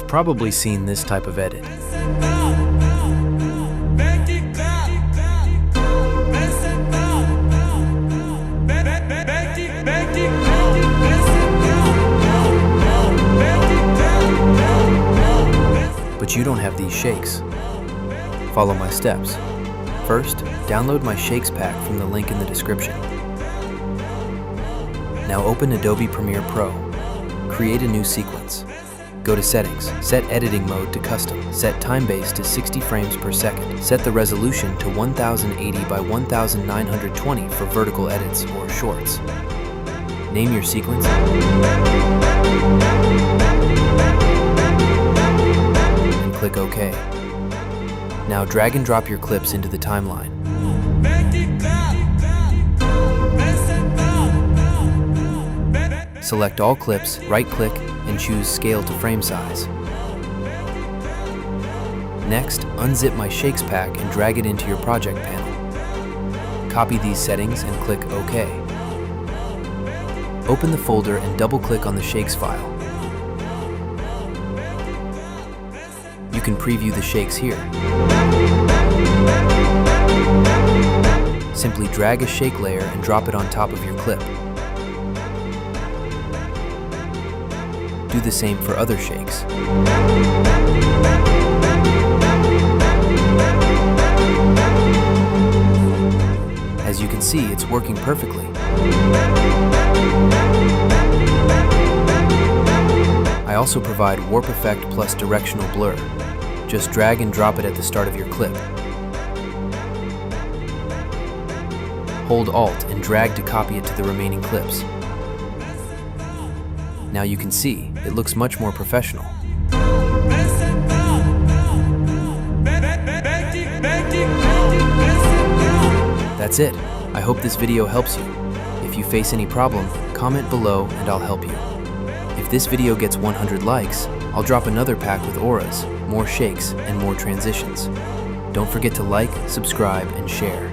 You've probably seen this type of edit. But you don't have these shakes. Follow my steps. First, download my shakes pack from the link in the description. Now open Adobe Premiere Pro. Create a new sequence. Go to Settings, set editing mode to custom, set time base to 60 frames per second, set the resolution to 1080 by 1920 for vertical edits or shorts. Name your sequence. And click OK. Now drag and drop your clips into the timeline. Select all clips, right-click, and choose Scale to Frame Size. Next, unzip my Shakes pack and drag it into your project panel. Copy these settings and click OK. Open the folder and double-click on the Shakes file. You can preview the shakes here. Simply drag a shake layer and drop it on top of your clip. Do the same for other shakes. As you can see, it's working perfectly. I also provide warp effect plus directional blur. Just drag and drop it at the start of your clip. Hold Alt and drag to copy it to the remaining clips. Now you can see, it looks much more professional. That's it. I hope this video helps you. If you face any problem, comment below and I'll help you. If this video gets 100 likes, I'll drop another pack with auras, more shakes, and more transitions. Don't forget to like, subscribe, and share.